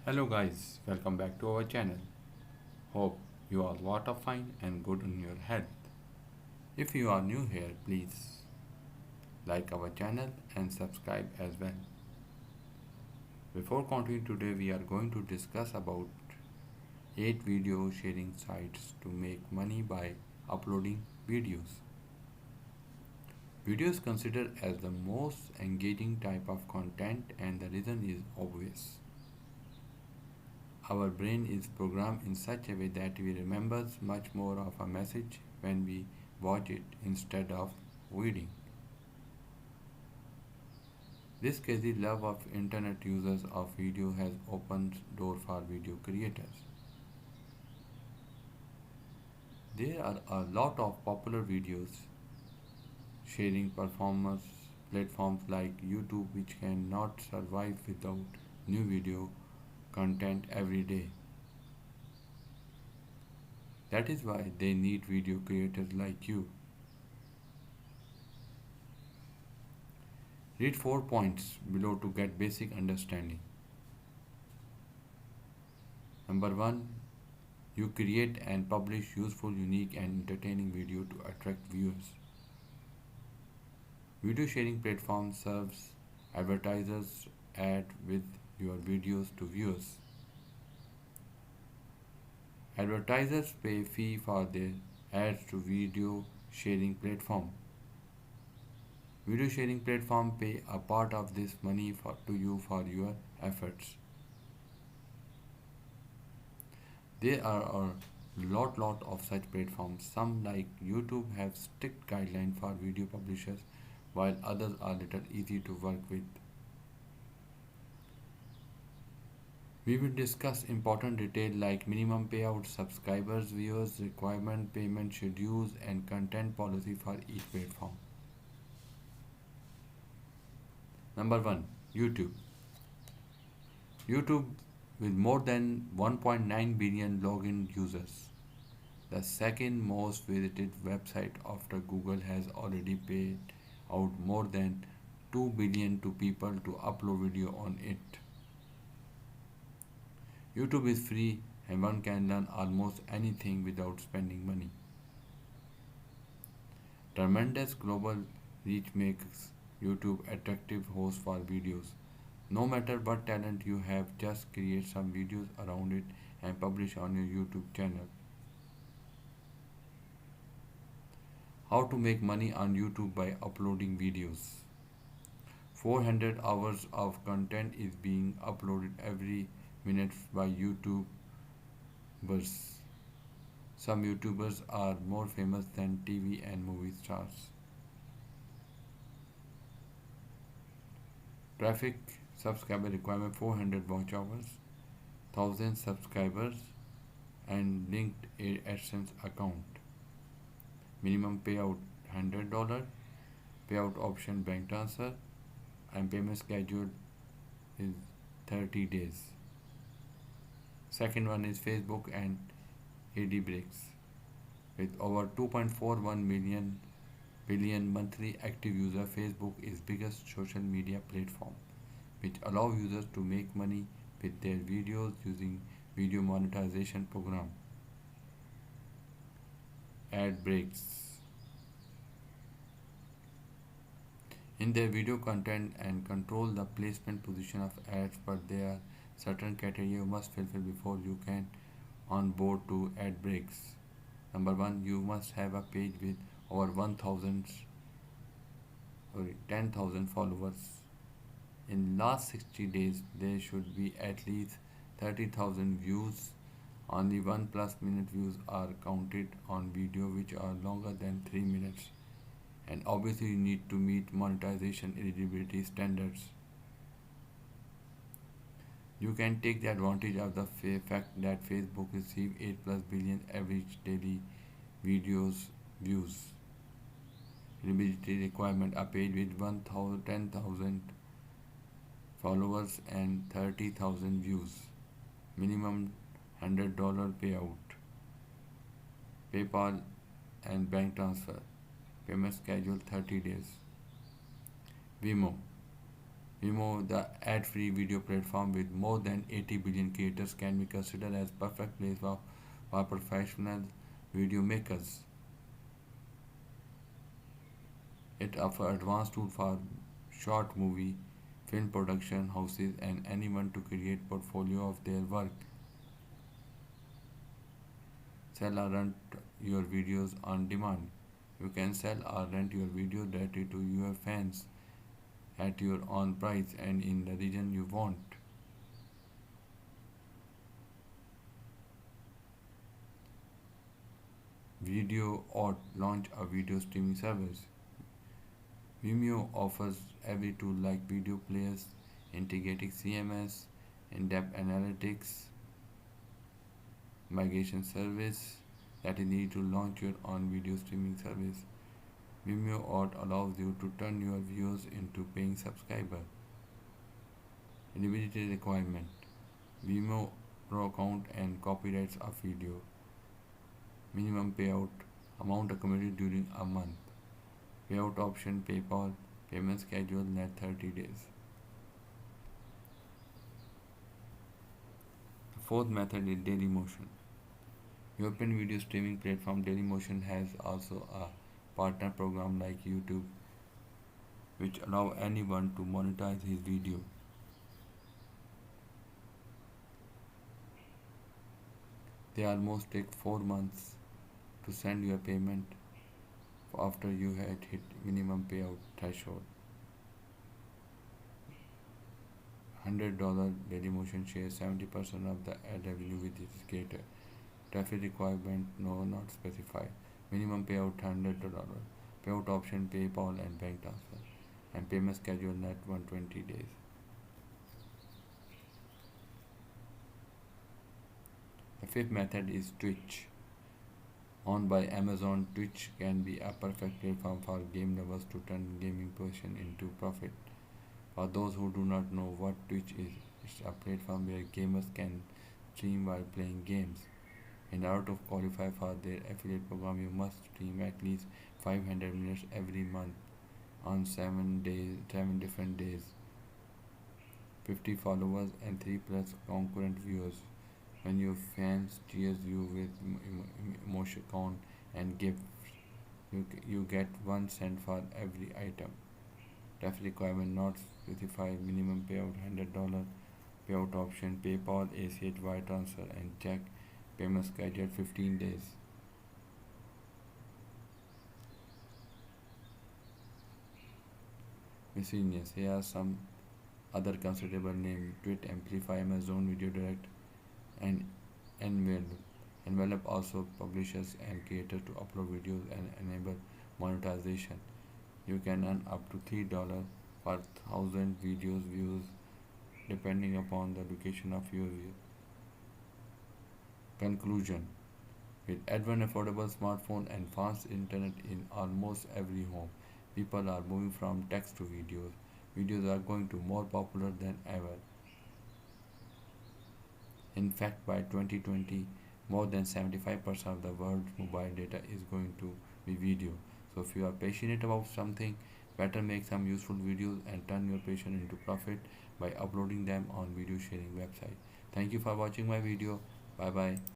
Hello guys, welcome back to our channel. Hope you all water fine and good in your health. If you are new here, please like our channel and subscribe as well. Before continuing today, we are going to discuss about 8 video sharing sites to make money by uploading videos. Video is considered as the most engaging type of content and the reason is obvious. Our brain is programmed in such a way that we remember much more of a message when we watch it instead of reading. This crazy love of internet users of video has opened door for video creators. There are a lot of popular videos sharing performance platforms like YouTube which cannot survive without new video content every day. That is why they need video creators like you. Read 4 points below to get basic understanding. Number 1. You create and publish useful, unique and entertaining video to attract viewers. Video sharing platform serves advertisers ad with your videos to viewers. Advertisers pay fee for their ads to video sharing platform. Video sharing platform pay a part of this money to you for your efforts. There are a lot of such platforms. Some like YouTube have strict guidelines for video publishers while others are little easy to work with. We will discuss important details like minimum payout, subscribers, viewers, requirement, payment schedules and content policy for each platform. Number 1. YouTube. YouTube with more than 1.9 billion login users. The second most visited website after Google has already paid out more than 2 billion to people to upload video on it. YouTube is free and one can learn almost anything without spending money. Tremendous global reach makes YouTube attractive host for videos. No matter what talent you have, just create some videos around it and publish on your YouTube channel. How to make money on YouTube by uploading videos. 400 hours of content is being uploaded every minute by YouTubers. Some YouTubers are more famous than TV and movie stars. Traffic subscriber requirement 400 watch hours, 1000 subscribers and linked AdSense account. Minimum payout $100, payout option bank transfer and payment schedule is 30 days. Second one is Facebook and AD breaks. With over 2.41 billion monthly active users, Facebook is biggest social media platform which allow users to make money with their videos using video monetization program. Ad breaks. In their video content and control the placement position of ads, but there are certain criteria you must fulfill before you can on board to ad breaks. Number 1, you must have a page with over 10,000 followers. In last 60 days, there should be at least 30,000 views. Only 1+ minute views are counted on video which are longer than 3 minutes. And obviously you need to meet monetization eligibility standards. You can take the advantage of the fact that Facebook receives 8+ billion average daily videos views. Eligibility requirement: a page with 10,000 followers and 30,000 views. Minimum $100 payout. PayPal and bank transfer. Payment schedule 30 days. Vimeo. Vimeo, the ad-free video platform with more than 80 billion creators, can be considered as perfect place for professional video makers. It offers advanced tools for short movie, film production houses and anyone to create portfolio of their work. Sell or rent your videos on demand. You can sell or rent your video directly to your fans at your own price and in the region you want. Video or launch a video streaming service. Vimeo offers every tool like video players, integrated CMS, in-depth analytics, migration service that is needed to launch your own video streaming service. Vimeo Art allows you to turn your viewers into paying subscribers. Eligibility requirement: Vimeo Pro account and copyrights of video. Minimum payout amount accumulated during a month. Payout option: PayPal. Payment schedule net 30 days. The fourth method is Dailymotion. European video streaming platform Dailymotion has also a partner program like YouTube, which allow anyone to monetize his video. They almost take 4 months to send you a payment after you had hit minimum payout threshold. $100 Dailymotion shares 70% of the ad revenue with its creator. Traffic requirement no not specified. Minimum payout $100. Payout option: PayPal and bank transfer. And payment schedule net 120 days. The fifth method is Twitch. Owned by Amazon, Twitch can be a perfect platform for game lovers to turn gaming passion into profit. For those who do not know what Twitch is, it's a platform where gamers can stream while playing games. In order to qualify for their affiliate program, you must stream at least 500 minutes every month on 7 different days, 50 followers and 3 plus concurrent viewers. When your fans cheers you with emoticon and gifts, you get 1 cent for every item. Traffic requirement not specified. Minimum payout $100. Payout option: PayPal, ACH wire transfer and check. Payment schedule 15 days. Miscellaneous. Here are some other considerable names: Twit, Amplify, Amazon Video Direct, and Envelope. Envelope also publishes and creators to upload videos and enable monetization. You can earn up to $3 per 1,000 videos views depending upon the location of your view. Conclusion: with advanced affordable smartphone and fast internet in almost every home, people are moving from text to videos. Videos are going to more popular than ever. In fact, by 2020, more than 75% of the world's mobile data is going to be video. So if you are passionate about something, better make some useful videos and turn your passion into profit by uploading them on video sharing website. Thank you for watching my video. Bye bye.